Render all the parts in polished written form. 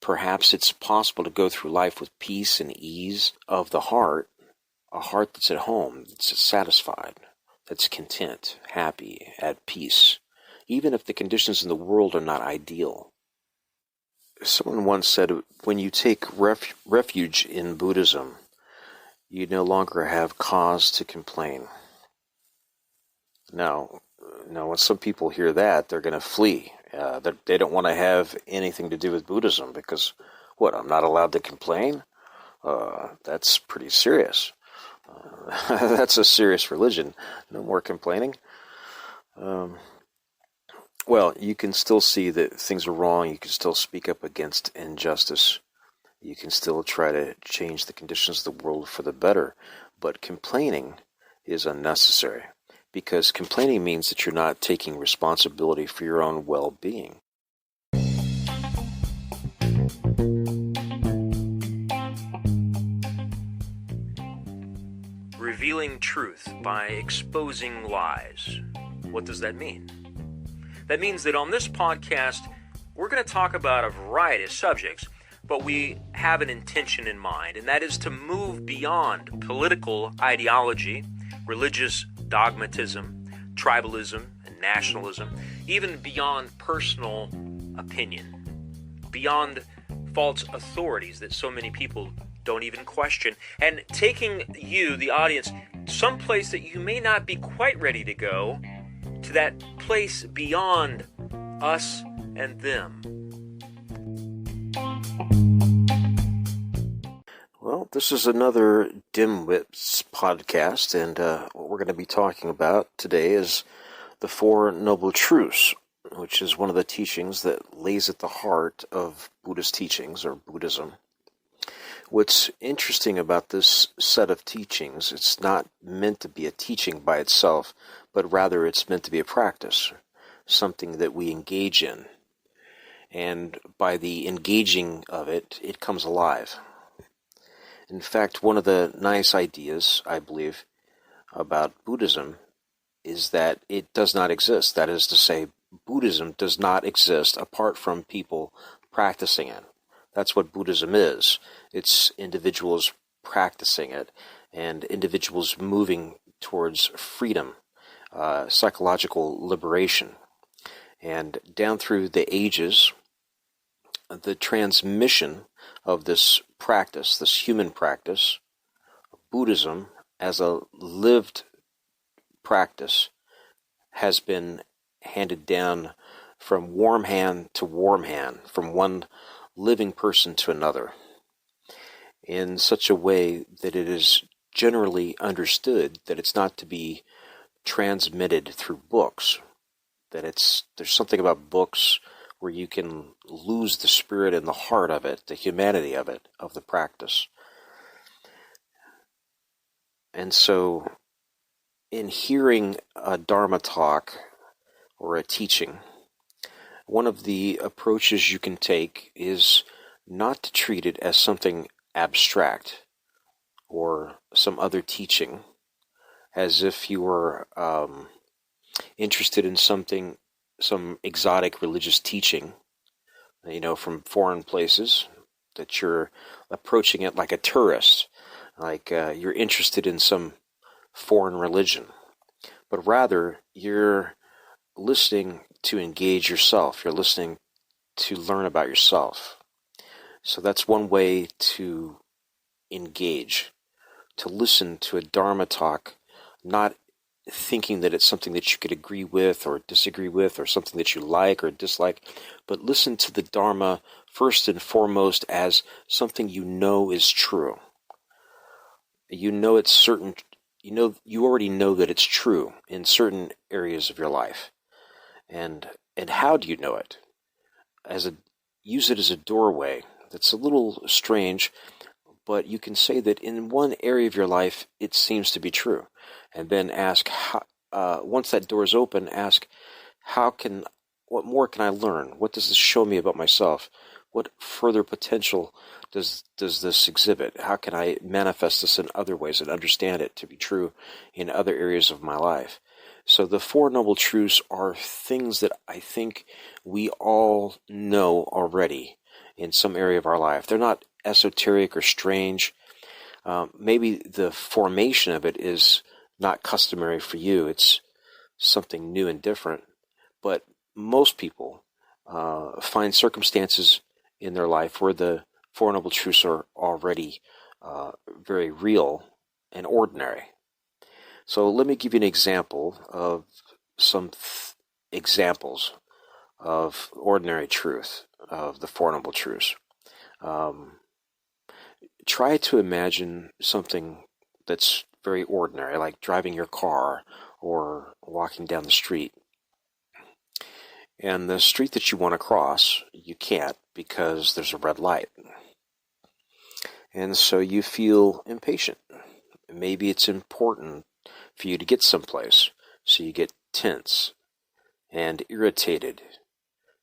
perhaps it's possible to go through life with peace and ease of the heart, a heart that's at home, that's satisfied, that's content, happy, at peace, even if the conditions in the world are not ideal. Someone once said, when you take refuge in Buddhism, you no longer have cause to complain. Now, when some people hear that, they're going to flee. They don't want to have anything to do with Buddhism because, I'm not allowed to complain? That's pretty serious. That's a serious religion. No more complaining. Well, you can still see that things are wrong. You can still speak up against injustice. You can still try to change the conditions of the world for the better. But complaining is unnecessary, because complaining means that you're not taking responsibility for your own well-being. Revealing truth by exposing lies. What does that mean? That means that on this podcast, we're going to talk about a variety of subjects, but we have an intention in mind, and that is to move beyond political ideology, religious dogmatism, tribalism, and nationalism, even beyond personal opinion, beyond false authorities that so many people don't even question, and taking you, the audience, someplace that you may not be quite ready to go, to that place beyond us and them. Well, this is another Dimwits podcast, and what we're going to be talking about today is the Four Noble Truths, which is one of the teachings that lays at the heart of Buddhist teachings, or Buddhism. What's interesting about this set of teachings, it's not meant to be a teaching by itself, but rather it's meant to be a practice, something that we engage in. And by the engaging of it, it comes alive. In fact, one of the nice ideas, I believe, about Buddhism is that it does not exist. That is to say, Buddhism does not exist apart from people practicing it. That's what Buddhism is. It's individuals practicing it and individuals moving towards freedom, psychological liberation. And down through the ages, the transmission of this practice, this human practice, Buddhism as a lived practice, has been handed down from warm hand to warm hand, from one living person to another, in such a way that it is generally understood that it's not to be transmitted through books, that there's something about books where you can lose the spirit and the heart of it, the humanity of it, of the practice. And so, in hearing a Dharma talk or a teaching, one of the approaches you can take is not to treat it as something abstract or some other teaching, as if you were interested in something, some exotic religious teaching, from foreign places, that you're approaching it like a tourist, like you're interested in some foreign religion, but rather you're listening to engage yourself. You're listening to learn about yourself. So that's one way to engage, to listen to a Dharma talk, not thinking that it's something that you could agree with or disagree with, or something that you like or dislike, but listen to the Dharma first and foremost as something you know is true. You know it's certain. You already know that it's true in certain areas of your life. And how do you know it? Use it as a doorway. That's a little strange, but you can say that in one area of your life it seems to be true, and then ask, once that door is open, ask, what more can I learn? What does this show me about myself? What further potential does this exhibit? How can I manifest this in other ways and understand it to be true in other areas of my life? So the Four Noble Truths are things that I think we all know already in some area of our life. They're not esoteric or strange. Maybe the formation of it is not customary for you. It's something new and different. But most people find circumstances in their life where the Four Noble Truths are already very real and ordinary. So let me give you an example of some examples of ordinary truth, of the Four Noble Truths. Try to imagine something that's very ordinary, like driving your car or walking down the street. And the street that you want to cross, you can't because there's a red light. And so you feel impatient. Maybe it's important for you to get someplace, so you get tense and irritated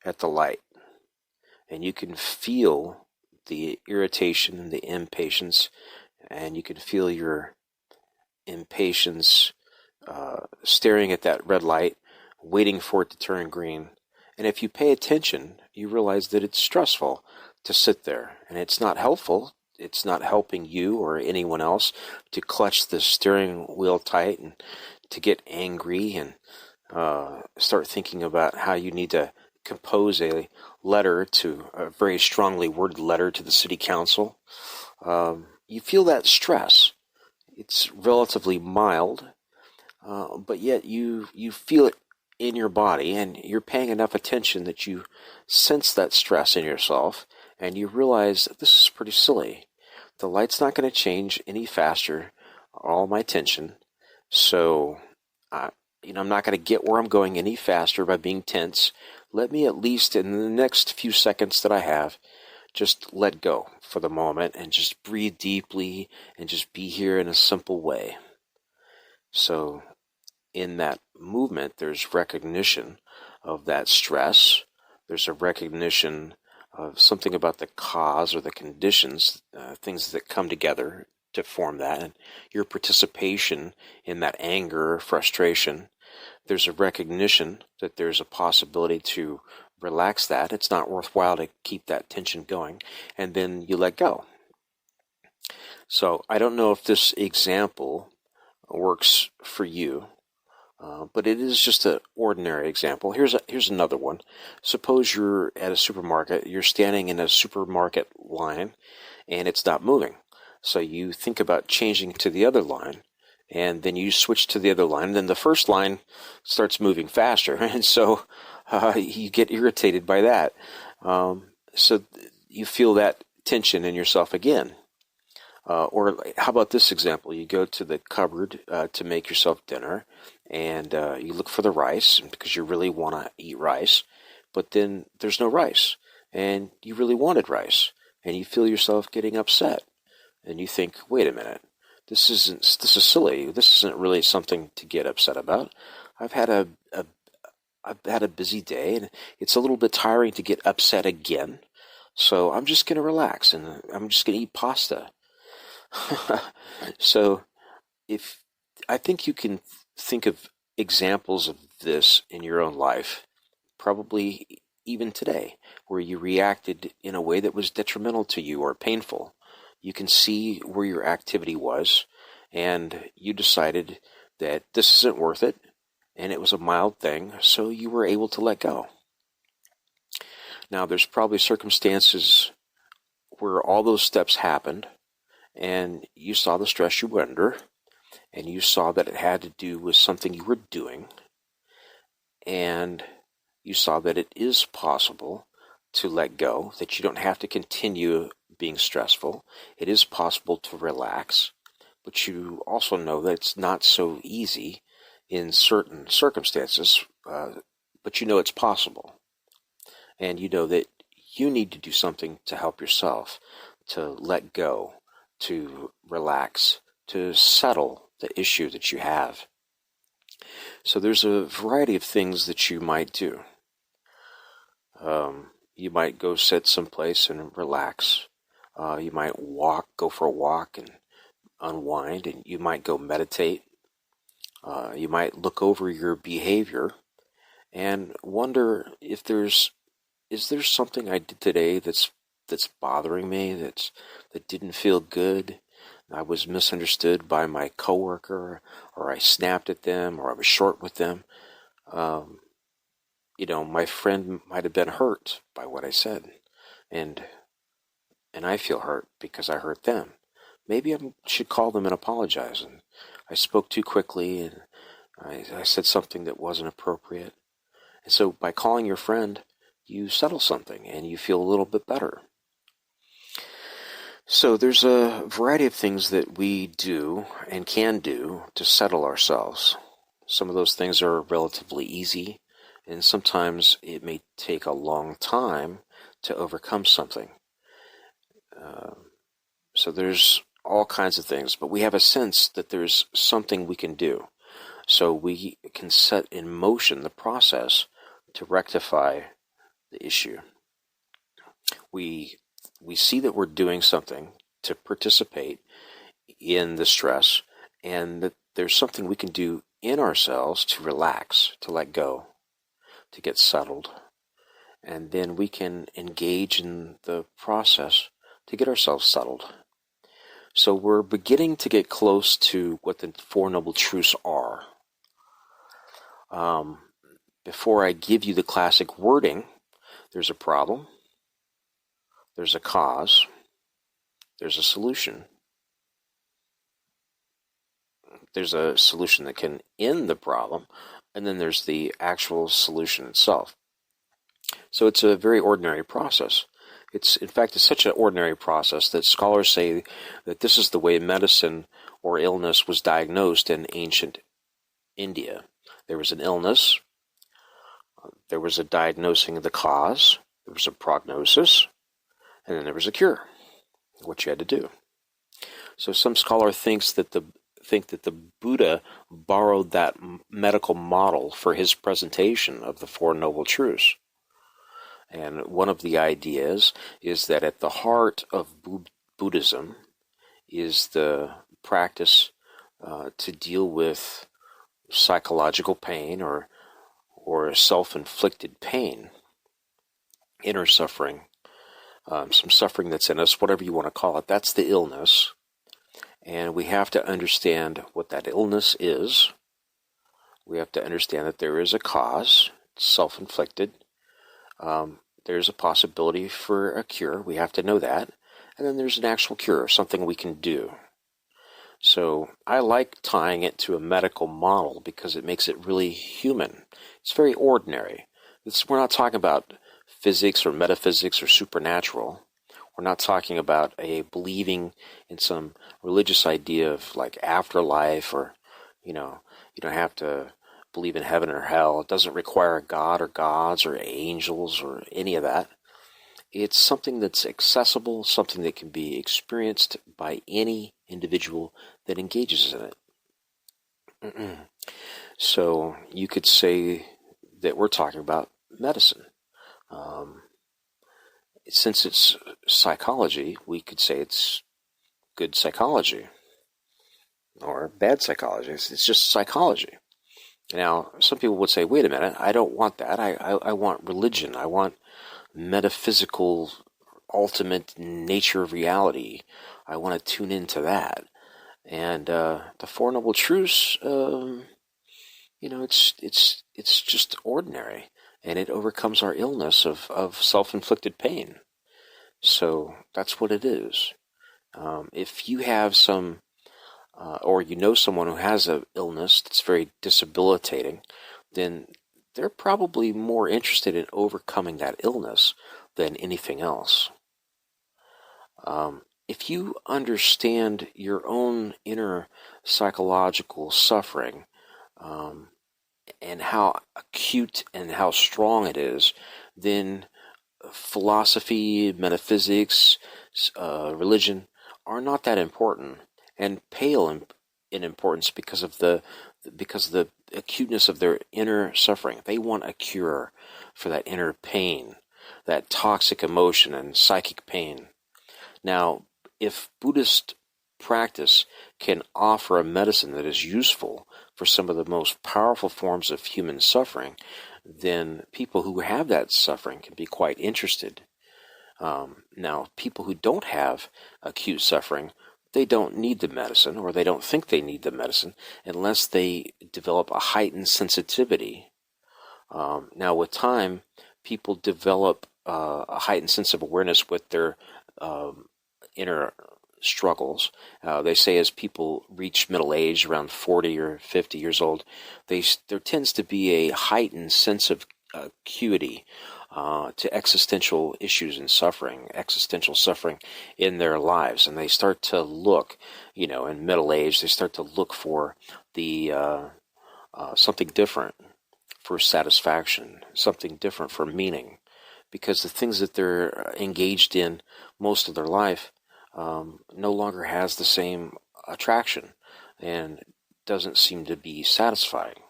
at the light. And you can feel the irritation and the impatience, and you can feel your impatience staring at that red light, waiting for it to turn green. And if you pay attention, you realize that it's stressful to sit there, and it's not helpful. It's not helping you or anyone else to clutch the steering wheel tight and to get angry and start thinking about how you need to compose a letter, to a very strongly worded letter to the city council. You feel that stress. It's relatively mild, but yet you feel it in your body, and you're paying enough attention that you sense that stress in yourself, and you realize that this is pretty silly. The light's not going to change any faster, all my tension, so I'm not going to get where I'm going any faster by being tense. Let me, at least in the next few seconds that I have, just let go for the moment and just breathe deeply and just be here in a simple way. So in that movement, there's recognition of that stress. There's a recognition of something about the cause or the conditions, things that come together to form that, and your participation in that anger or frustration. There's a recognition that there's a possibility to relax that. It's not worthwhile to keep that tension going, and then you let go. So I don't know if this example works for you, but it is just an ordinary example. Here's another one. Suppose you're at a supermarket. You're standing in a supermarket line, and it's not moving. So you think about changing to the other line, and then you switch to the other line, and then the first line starts moving faster, and so you get irritated by that. So you feel that tension in yourself again. Or how about this example? You go to the cupboard to make yourself dinner, and you look for the rice because you really want to eat rice, but then there's no rice, and you really wanted rice, and you feel yourself getting upset, and you think, wait a minute, this is silly. This isn't really something to get upset about. I've had a busy day, and it's a little bit tiring to get upset again, so I'm just going to relax, and I'm just going to eat pasta. So I think you can think of examples of this in your own life, probably even today, where you reacted in a way that was detrimental to you or painful. You can see where your activity was, and you decided that this isn't worth it, and it was a mild thing, so you were able to let go. Now, there's probably circumstances where all those steps happened, and you saw the stress you were under, and you saw that it had to do with something you were doing, and you saw that it is possible to let go, that you don't have to continue being stressful. It is possible to relax, but you also know that it's not so easy in certain circumstances, but you know it's possible. And you know that you need to do something to help yourself, to let go, to relax, to settle the issue that you have. So there's a variety of things that you might do. You might go sit someplace and relax. You might go for a walk and unwind, and you might go meditate. You might look over your behavior and wonder if is there something I did today that's that's bothering me, that didn't feel good. I was misunderstood by my coworker, or I snapped at them, or I was short with them. My friend might have been hurt by what I said, and I feel hurt because I hurt them. Maybe I should call them and apologize. And I spoke too quickly, and I said something that wasn't appropriate. And so by calling your friend, you settle something and you feel a little bit better. So there's a variety of things that we do and can do to settle ourselves. Some of those things are relatively easy, and sometimes it may take a long time to overcome something. So there's all kinds of things, but we have a sense that there's something we can do. So we can set in motion the process to rectify the issue. We see that we're doing something to participate in the stress, and that there's something we can do in ourselves to relax, to let go, to get settled. And then we can engage in the process to get ourselves settled. So we're beginning to get close to what the Four Noble Truths are. Before I give you the classic wording, there's a problem, there's a cause, there's a solution. There's a solution that can end the problem, and then there's the actual solution itself. So it's a very ordinary process. In fact, it's such an ordinary process that scholars say that this is the way medicine or illness was diagnosed in ancient India. There was an illness, there was a diagnosing of the cause, there was a prognosis, and then there was a cure, what you had to do. So some scholar think that the Buddha borrowed that medical model for his presentation of the Four Noble Truths. And one of the ideas is that at the heart of Buddhism is the practice to deal with psychological pain or self-inflicted pain, inner suffering, some suffering that's in us, whatever you want to call it. That's the illness. And we have to understand what that illness is. We have to understand that there is a cause, self-inflicted. There's a possibility for a cure. We have to know that. And then there's an actual cure, something we can do. So I like tying it to a medical model because it makes it really human. It's very ordinary. We're not talking about physics or metaphysics or supernatural. We're not talking about a believing in some religious idea of like afterlife, or, you don't have to believe in heaven or hell. It doesn't require a god or gods or angels or any of that. It's something that's accessible, something that can be experienced by any individual that engages in it. So you could say that we're talking about medicine. Since it's psychology, we could say it's good psychology or bad psychology. It's just psychology. Now, some people would say, wait a minute, I don't want that. I want religion. I want metaphysical, ultimate nature of reality. I want to tune into that. And the Four Noble Truths, it's just ordinary, and it overcomes our illness of self-inflicted pain. So that's what it is. If you have some, or you know someone who has an illness that's very disabilitating, then they're probably more interested in overcoming that illness than anything else. If you understand your own inner psychological suffering, and how acute and how strong it is, then philosophy, metaphysics, religion are not that important, and pale in importance because of the acuteness of their inner suffering. They want a cure for that inner pain, that toxic emotion and psychic pain. Now, if Buddhist practice can offer a medicine that is useful for some of the most powerful forms of human suffering, then people who have that suffering can be quite interested. Now, people who don't have acute suffering, they don't need the medicine, or they don't think they need the medicine, unless they develop a heightened sensitivity. Now, with time, people develop a heightened sense of awareness with their inner struggles. They say as people reach middle age, around 40 or 50 years old, there tends to be a heightened sense of acuity to existential issues and suffering, existential suffering in their lives. And they start to look, in middle age, they start to look for the something different for satisfaction, something different for meaning, because the things that they're engaged in most of their life no longer has the same attraction and doesn't seem to be satisfying.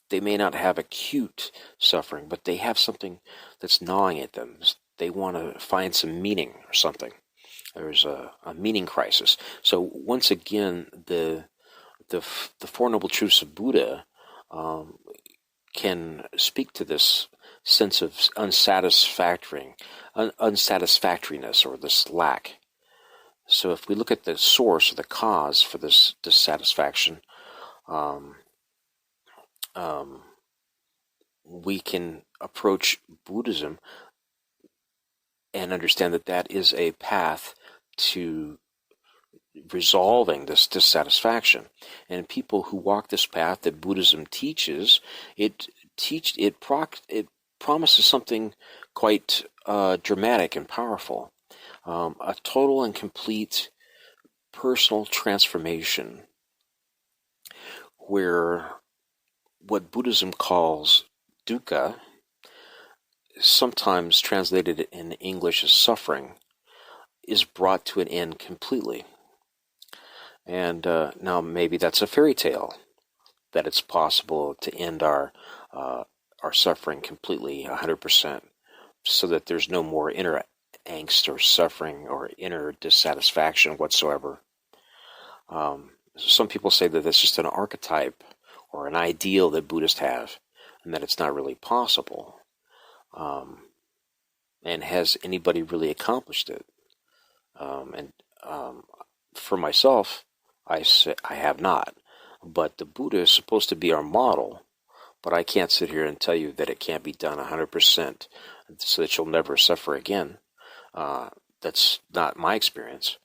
They may not have acute suffering, but they have something that's gnawing at them. They want to find some meaning or something. There's a meaning crisis. So once again, the Four Noble Truths of Buddha can speak to this sense of unsatisfactoriness or this lack. So if we look at the source or the cause for this dissatisfaction, we can approach Buddhism and understand that that is a path to resolving this dissatisfaction. And people who walk this path that Buddhism teaches, it promises something quite dramatic and powerful, a total and complete personal transformation, where what Buddhism calls dukkha, sometimes translated in English as suffering, is brought to an end completely. And now maybe that's a fairy tale, that it's possible to end our suffering completely, 100%, so that there's no more inner angst or suffering or inner dissatisfaction whatsoever. Some people say that that's just an archetype or an ideal that Buddhists have, and that it's not really possible. And has anybody really accomplished it? For myself, I have not. But the Buddha is supposed to be our model, but I can't sit here and tell you that it can't be done 100% so that you'll never suffer again. That's not my experience.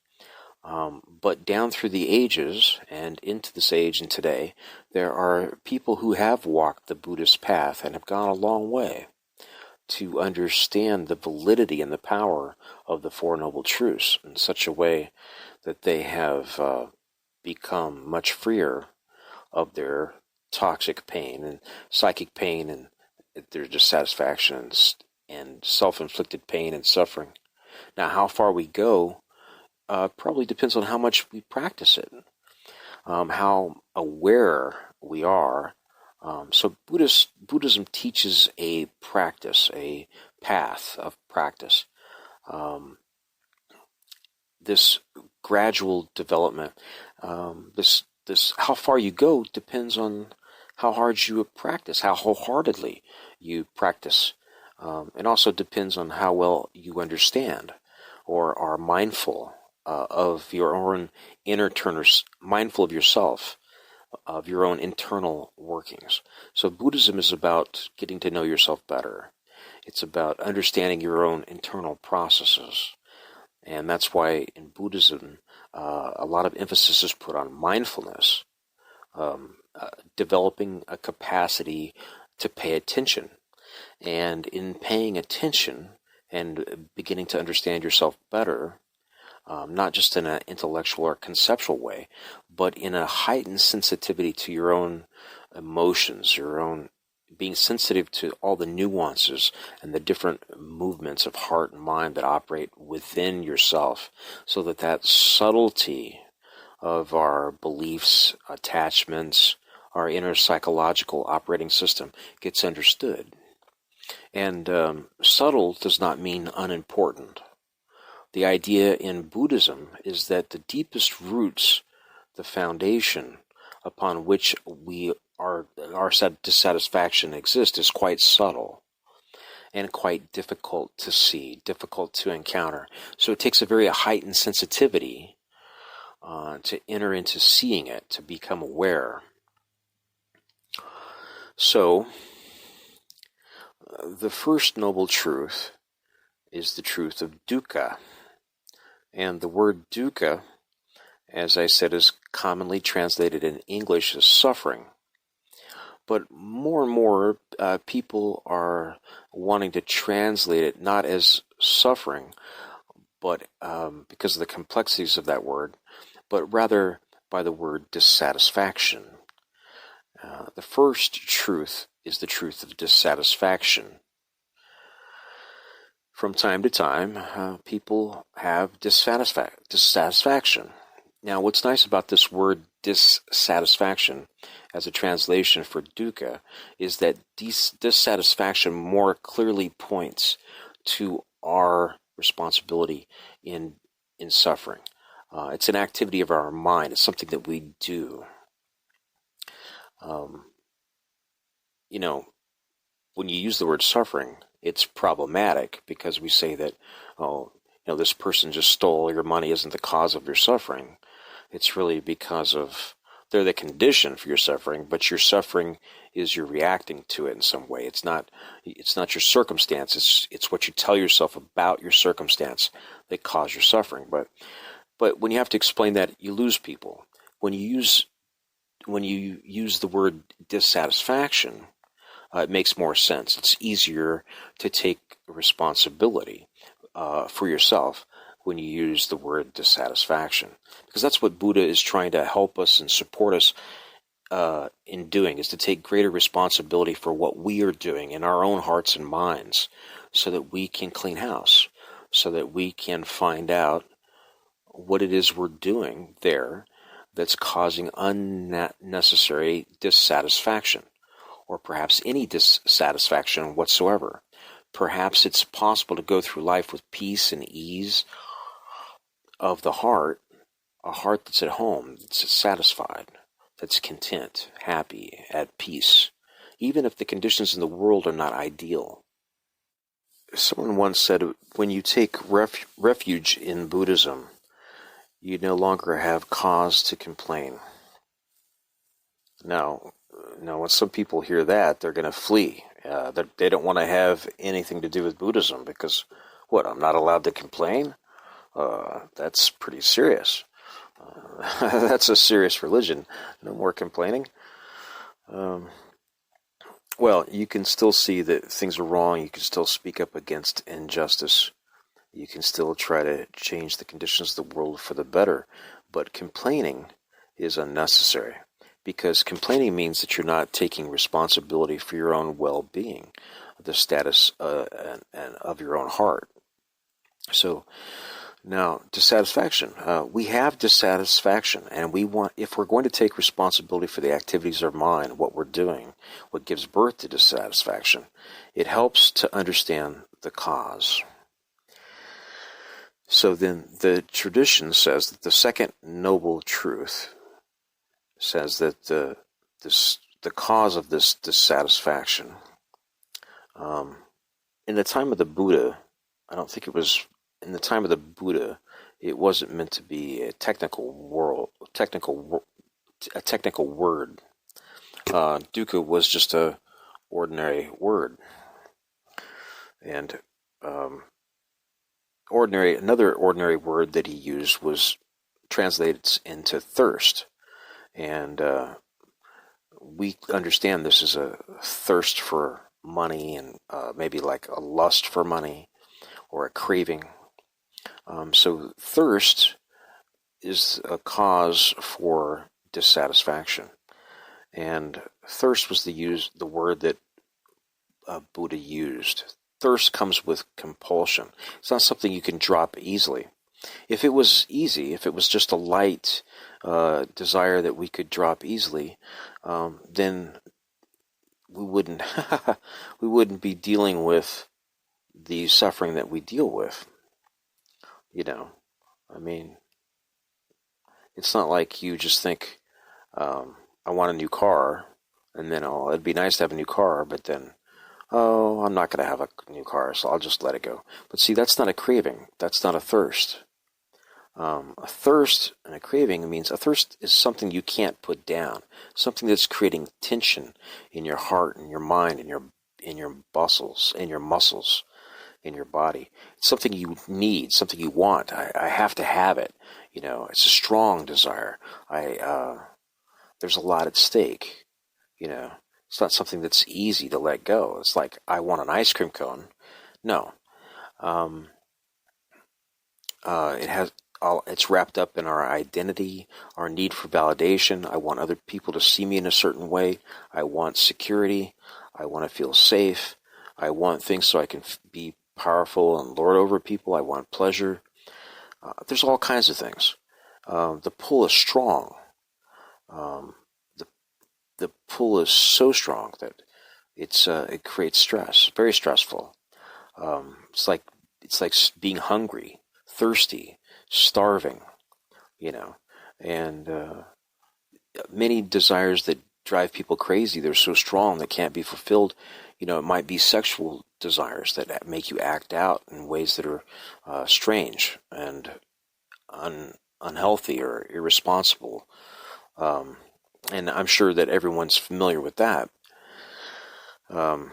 But down through the ages and into this age and today, there are people who have walked the Buddhist path and have gone a long way to understand the validity and the power of the Four Noble Truths in such a way that they have become much freer of their toxic pain and psychic pain and their dissatisfaction and self-inflicted pain and suffering. Now, how far we go probably depends on how much we practice it, how aware we are. So Buddhism teaches a practice, a path of practice. This gradual development, this how far you go depends on how hard you practice, how wholeheartedly you practice. It also depends on how well you understand or are mindful of your own inner turners, mindful of yourself, of your own internal workings. So Buddhism is about getting to know yourself better. It's about understanding your own internal processes. And that's why in Buddhism, a lot of emphasis is put on mindfulness, developing a capacity to pay attention. And in paying attention and beginning to understand yourself better, not just in an intellectual or conceptual way, but in a heightened sensitivity to your own emotions, your own being sensitive to all the nuances and the different movements of heart and mind that operate within yourself, so that that subtlety of our beliefs, attachments, our inner psychological operating system gets understood. And subtle does not mean unimportant. The idea in Buddhism is that the deepest roots, the foundation upon which our dissatisfaction exists, is quite subtle. and quite difficult to see, difficult to encounter. So it takes a very heightened sensitivity to enter into seeing it, to become aware. So the first noble truth is the truth of dukkha. And the word dukkha, as I said, is commonly translated in English as suffering. But more and more people are wanting to translate it not as suffering, but because of the complexities of that word, but rather by the word dissatisfaction. The first truth is the truth of dissatisfaction. From time to time, people have dissatisfaction. Now, what's nice about this word dissatisfaction as a translation for dukkha is that dissatisfaction more clearly points to our responsibility in suffering. It's an activity of our mind. It's something that we do. When you use the word suffering, it's problematic because we say that, this person just stole your money isn't the cause of your suffering. It's really because of, they're the condition for your suffering, but your suffering is you're reacting to it in some way. It's not your circumstance. It's what you tell yourself about your circumstance that caused your suffering. But when you have to explain that, you lose people. When you use the word dissatisfaction, it makes more sense. It's easier to take responsibility for yourself when you use the word dissatisfaction. Because that's what Buddha is trying to help us and support us in doing, is to take greater responsibility for what we are doing in our own hearts and minds so that we can clean house, so that we can find out what it is we're doing there that's causing unnecessary dissatisfaction, or perhaps any dissatisfaction whatsoever. Perhaps it's possible to go through life with peace and ease of the heart, a heart that's at home, that's satisfied, that's content, happy, at peace, even if the conditions in the world are not ideal. Someone once said, when you take refuge in Buddhism, you no longer have cause to complain. Now, when some people hear that, they're going to flee. They don't want to have anything to do with Buddhism because, I'm not allowed to complain? That's pretty serious. That's a serious religion. No more complaining. You can still see that things are wrong. You can still speak up against injustice. You can still try to change the conditions of the world for the better. But complaining is unnecessary, because complaining means that you're not taking responsibility for your own well-being, the status of your own heart. So now, dissatisfaction. We have dissatisfaction, and if we're going to take responsibility for the activities of our mind, what we're doing, what gives birth to dissatisfaction, it helps to understand the cause. So then the tradition says that the second noble truth says that the cause of this dissatisfaction, in the time of the Buddha, I don't think it was in the time of the Buddha, it wasn't meant to be a technical word. Dukkha was just a ordinary word, and another ordinary word that he used was translated into thirst, and we understand this is a thirst for money, and maybe like a lust for money or a craving. So thirst is a cause for dissatisfaction, and thirst was the word that Buddha used. Thirst comes with compulsion. It's not something you can drop easily. If it was easy, if it was just a light desire that we could drop easily, then we wouldn't we wouldn't be dealing with the suffering that we deal with. It's not like you just think, I want a new car, and then it'd be nice to have a new car, but then Oh, I'm not going to have a new car, so I'll just let it go. But see, that's not a craving. That's not a thirst. A thirst and a craving means a thirst is something you can't put down, something that's creating tension in your heart and your mind and your muscles, in your body. It's something you need, something you want. I have to have it. It's a strong desire. There's a lot at stake. It's not something that's easy to let go. It's like, I want an ice cream cone. No. Um, it's wrapped up in our identity, our need for validation. I want other people to see me in a certain way. I want security. I want to feel safe. I want things so I can be powerful and lord over people. I want pleasure. There's all kinds of things. The pull is strong. Um, the the pull is so strong that it creates stress, very stressful. It's like being hungry, thirsty, starving, you know, and many desires that drive people crazy. They're so strong they can't be fulfilled. It might be sexual desires that make you act out in ways that are strange and unhealthy or irresponsible. Um, and I'm sure that everyone's familiar with that. Um,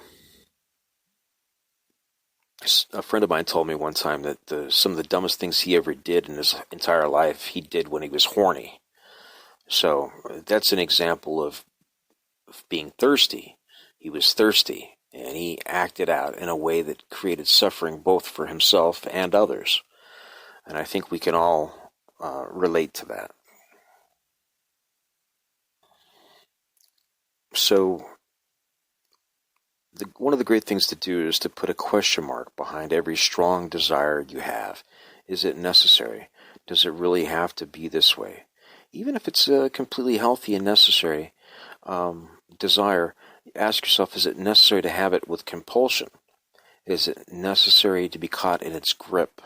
a friend of mine told me one time that some of the dumbest things he ever did in his entire life, he did when he was horny. So that's an example of being thirsty. He was thirsty, and he acted out in a way that created suffering both for himself and others. And I think we can all relate to that. So one of the great things to do is to put a question mark behind every strong desire you have. Is it necessary? Does it really have to be this way? Even if it's a completely healthy and necessary desire, ask yourself, is it necessary to have it with compulsion? Is it necessary to be caught in its grip?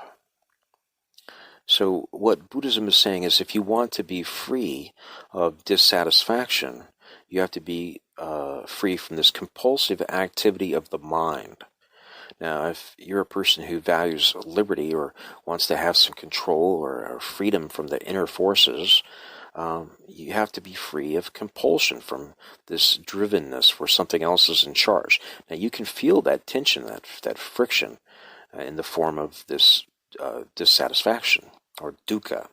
So what Buddhism is saying is, if you want to be free of dissatisfaction, you have to be free from this compulsive activity of the mind. Now, if you're a person who values liberty or wants to have some control or freedom from the inner forces, you have to be free of compulsion, from this drivenness where something else is in charge. Now, you can feel that tension, that friction, in the form of this dissatisfaction or dukkha.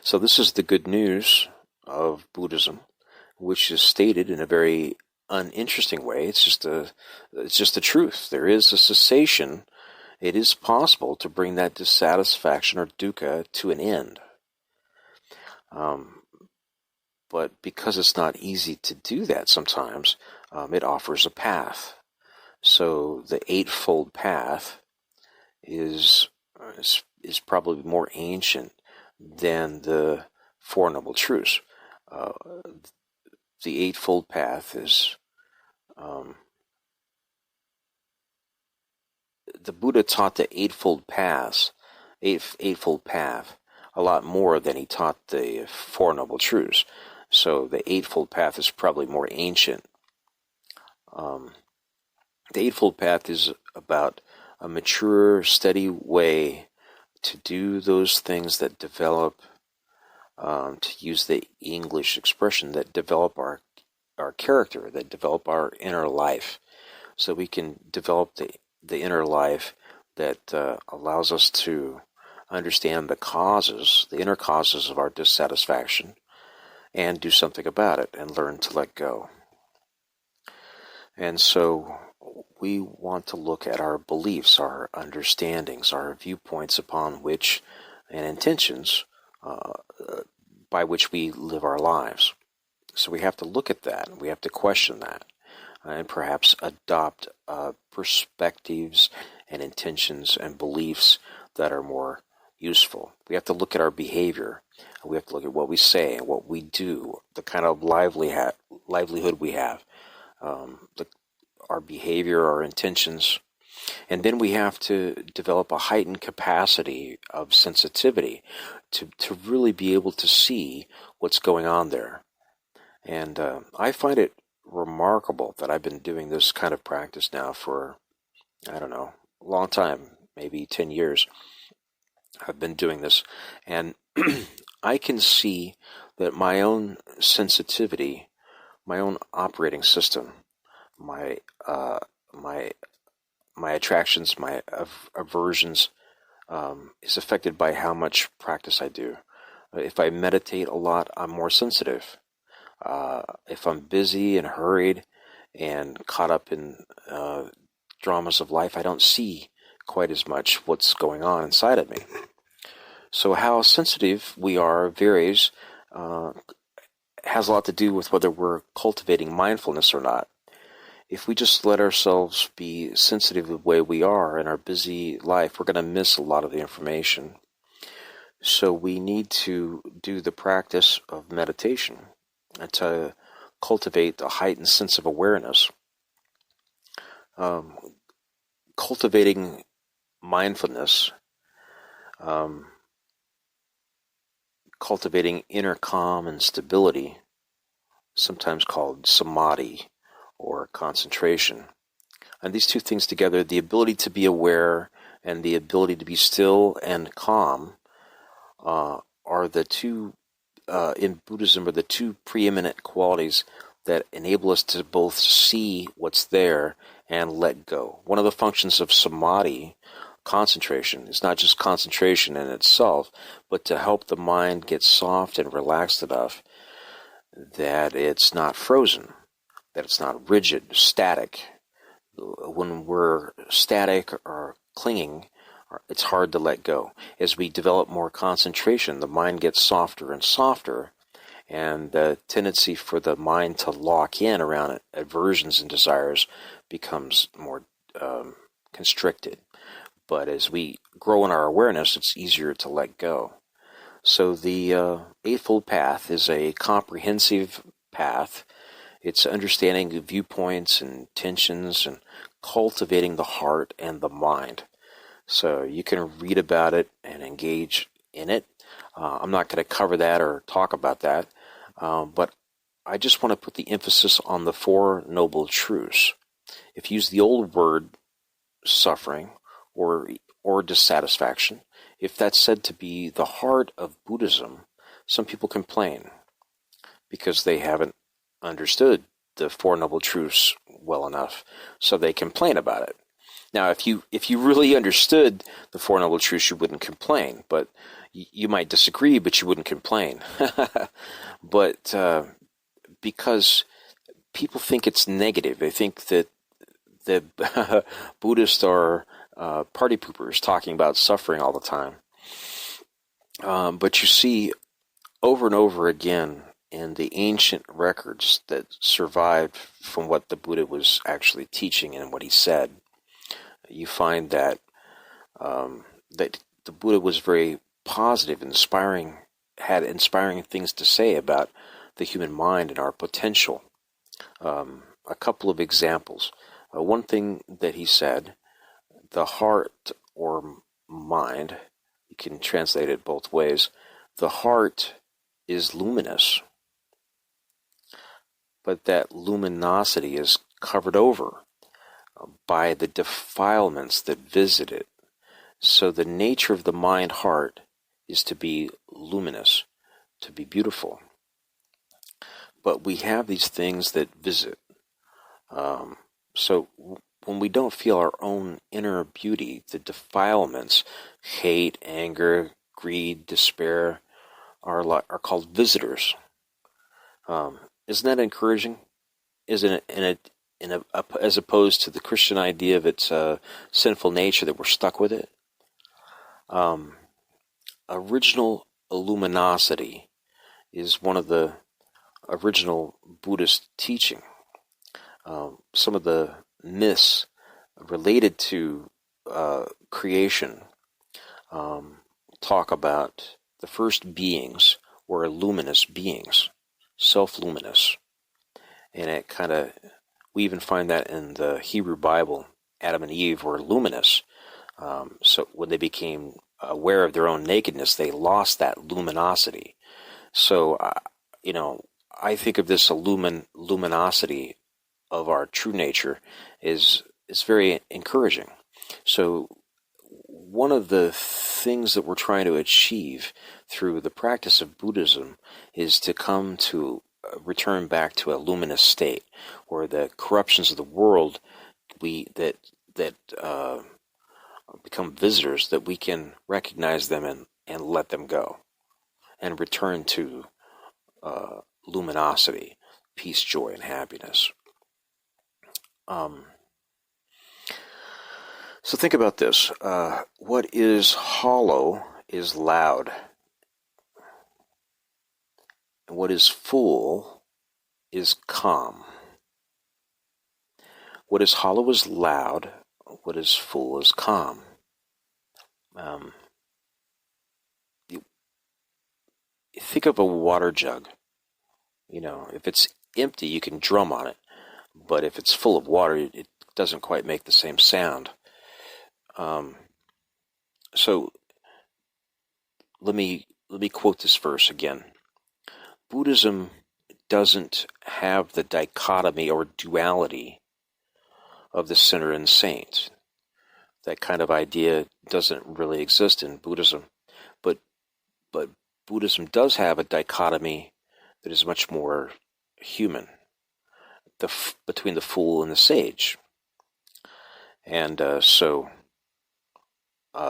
So this is the good news of Buddhism, which is stated in a very uninteresting way. It's just the truth. There is a cessation. It is possible to bring that dissatisfaction or dukkha to an end. But because it's not easy to do that sometimes, it offers a path. So the Eightfold Path is probably more ancient than the Four Noble Truths. The Eightfold Path is the Buddha taught the Eightfold Path a lot more than he taught the Four Noble Truths. So the Eightfold Path is probably more ancient. The Eightfold Path is about a mature, steady way to do those things that develop, to use the English expression, that develop our character, that develop our inner life. So we can develop the inner life that allows us to understand the inner causes of our dissatisfaction, and do something about it and learn to let go. And so we want to look at our beliefs, our understandings, our viewpoints upon which, and intentions by which we live our lives. So we have to look at that, we have to question that, and perhaps adopt perspectives and intentions and beliefs that are more useful. We have to look at our behavior. We have to look at what we say and what we do, the kind of livelihood we have, our behavior, our intentions. And then we have to develop a heightened capacity of sensitivity to really be able to see what's going on there. And I find it remarkable that I've been doing this kind of practice now for, I don't know, a long time, maybe 10 years. I've been doing this, and I can see that my own sensitivity, my own operating system, my uh, my my attractions, my aversions, is affected by how much practice I do. If I meditate a lot, I'm more sensitive. If I'm busy and hurried and caught up in dramas of life, I don't see quite as much what's going on inside of me. So how sensitive we are varies, has a lot to do with whether we're cultivating mindfulness or not. If we just let ourselves be sensitive the way we are in our busy life, we're going to miss a lot of the information. So we need to do the practice of meditation and to cultivate a heightened sense of awareness. Cultivating mindfulness, cultivating inner calm and stability, sometimes called samadhi or concentration. And these two things together, the ability to be aware and the ability to be still and calm, are the two, in Buddhism, are the two preeminent qualities that enable us to both see what's there and let go. One of the functions of samadhi, concentration, is not just concentration in itself, but to help the mind get soft and relaxed enough that it's not frozen, that it's not rigid, static. When we're static or clinging, it's hard to let go. As we develop more concentration, the mind gets softer and softer, and the tendency for the mind to lock in around aversions and desires becomes more constricted. But as we grow in our awareness, it's easier to let go. So the Eightfold Path is a comprehensive path. It's understanding viewpoints and tensions and cultivating the heart and the mind. So you can read about it and engage in it. I'm not going to cover that or talk about that, but I just want to put the emphasis on the Four Noble Truths. If you use the old word suffering or dissatisfaction, if that's said to be the heart of Buddhism, some people complain because they haven't understood the Four Noble Truths well enough, so they complain about it. Now, if you really understood the Four Noble Truths, you wouldn't complain, but you might disagree, but you wouldn't complain. But because people think it's negative, they think that the Buddhists are party poopers talking about suffering all the time. But you see, over and over again, in the ancient records that survived from what the Buddha was actually teaching and what he said, you find that that the Buddha was very positive, inspiring, had inspiring things to say about the human mind and our potential. A couple of examples. One thing that he said, the heart or mind, you can translate it both ways, the heart is luminous, but that luminosity is covered over by the defilements that visit it. So the nature of the mind-heart is to be luminous, to be beautiful. But we have these things that visit. So when we don't feel our own inner beauty, the defilements, hate, anger, greed, despair, are called visitors. Isn't that encouraging? Isn't it? As opposed to the Christian idea of its sinful nature, that we're stuck with it. Original luminosity is one of the original Buddhist teaching. Some of the myths related to creation talk about the first beings were luminous beings, self-luminous. And it kind of, we even find that in the Hebrew Bible, Adam and Eve were luminous. So when they became aware of their own nakedness, they lost that luminosity. So, I think of this luminosity of our true nature is very encouraging. So one of the things that we're trying to achieve through the practice of Buddhism is to come to return back to a luminous state, where the corruptions of the world that become visitors, that we can recognize them and let them go, and return to luminosity, peace, joy, and happiness. So think about this. What is hollow is loud. And what is full is calm. What is hollow is loud. What is full is calm. You think of a water jug. If it's empty, you can drum on it. But if it's full of water, it doesn't quite make the same sound. So let me quote this verse again. Buddhism doesn't have the dichotomy or duality of the sinner and saint. That kind of idea doesn't really exist in Buddhism. But Buddhism does have a dichotomy that is much more human, between the fool and the sage. And so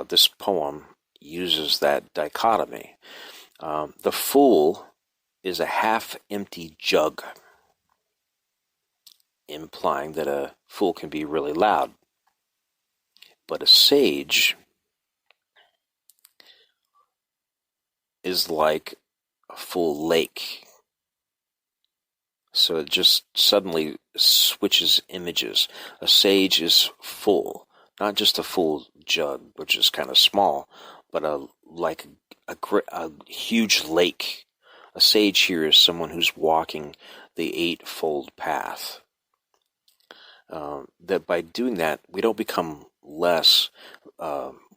this poem uses that dichotomy. The fool is a half-empty jug, implying that a fool can be really loud. But a sage is like a full lake. So it just suddenly switches images. A sage is full, not just a full jug, which is kind of small, but like a huge lake. A sage here is someone who's walking the eightfold path. That by doing that, we don't become less,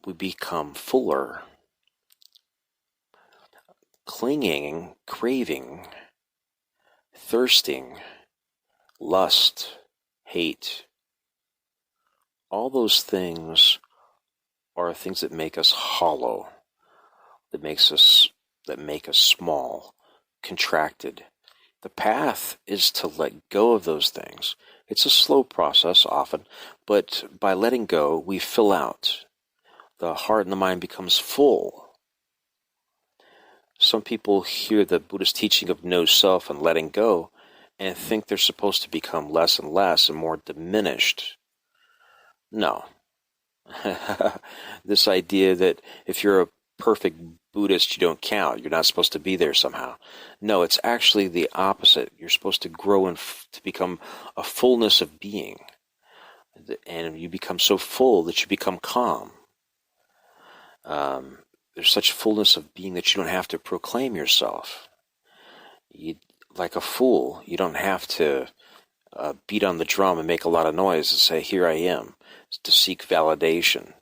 we become fuller. Clinging, craving, thirsting, lust, hate, all those things are things that make us hollow, that make us small, contracted. The path is to let go of those things. It's a slow process often, but by letting go, we fill out. The heart and the mind becomes full. Some people hear the Buddhist teaching of no self and letting go and think they're supposed to become less and less and more diminished. No. This idea that if you're a perfect Buddhist, you don't count. You're not supposed to be there somehow. No, it's actually the opposite. You're supposed to grow and to become a fullness of being. And you become so full that you become calm. There's such fullness of being that you don't have to proclaim yourself. Like a fool, you don't have to beat on the drum and make a lot of noise and say, here I am, to seek validation.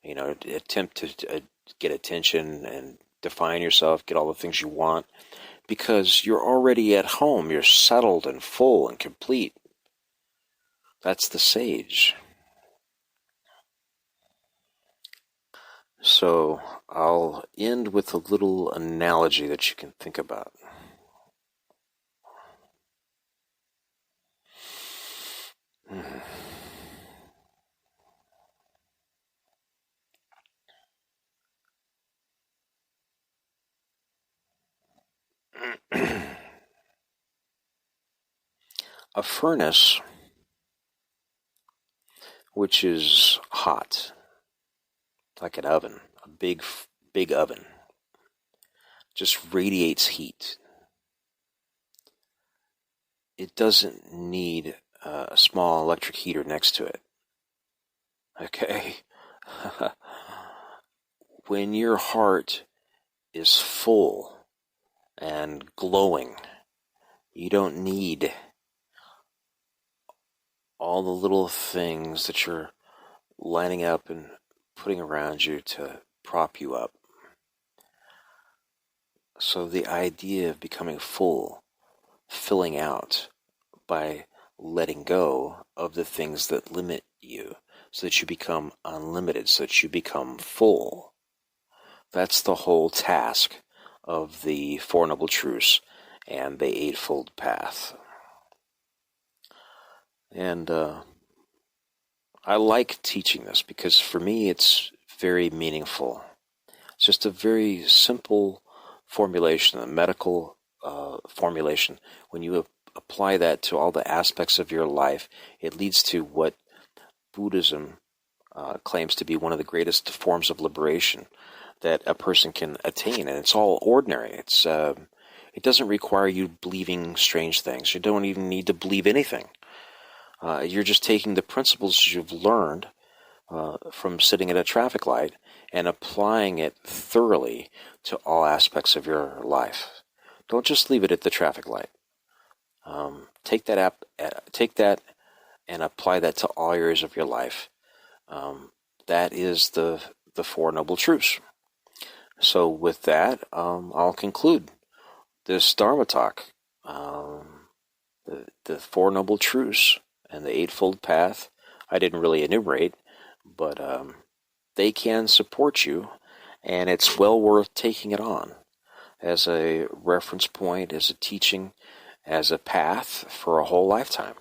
Attempt to get attention and define yourself, get all the things you want, because you're already at home. You're settled and full and complete. That's the sage. So I'll end with a little analogy that you can think about. A furnace, which is hot, like an oven, a big oven, just radiates heat. It doesn't need a small electric heater next to it. Okay? When your heart is full and glowing, you don't need all the little things that you're lining up and putting around you to prop you up. So the idea of becoming full filling out by letting go of the things that limit you so that you become unlimited, so that you become full. That's the whole task of the Four Noble Truths and the Eightfold Path. And I like teaching this because for me it's very meaningful. It's just a very simple formulation, a medical formulation. When you apply that to all the aspects of your life, it leads to what Buddhism claims to be one of the greatest forms of liberation that a person can attain, and it's all ordinary. It doesn't require you believing strange things. You don't even need to believe anything. You're just taking the principles you've learned from sitting at a traffic light and applying it thoroughly to all aspects of your life. Don't just leave it at the traffic light. Take that and apply that to all areas of your life. That is the Four Noble Truths. So with that, I'll conclude this Dharma talk. The Four Noble Truths and the Eightfold Path, I didn't really enumerate, but they can support you, and it's well worth taking it on as a reference point, as a teaching, as a path for a whole lifetime.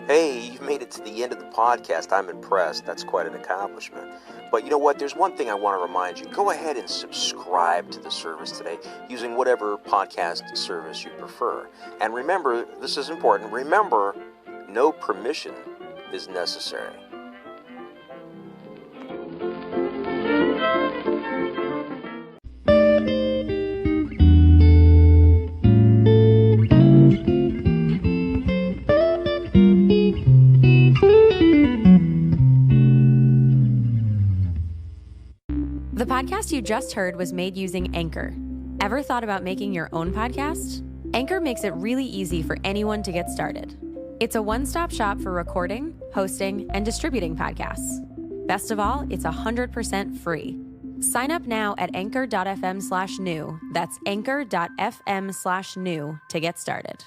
Hey, you've made it to the end of the podcast. I'm impressed. That's quite an accomplishment. But you know what? There's one thing I want to remind you. Go ahead and subscribe to the service today using whatever podcast service you prefer. And remember, this is important, remember, no permission is necessary. The podcast you just heard was made using Anchor. Ever thought about making your own podcast? Anchor makes it really easy for anyone to get started. It's a one-stop shop for recording, hosting, and distributing podcasts. Best of all, it's 100% free. Sign up now at anchor.fm/new. That's anchor.fm/new to get started.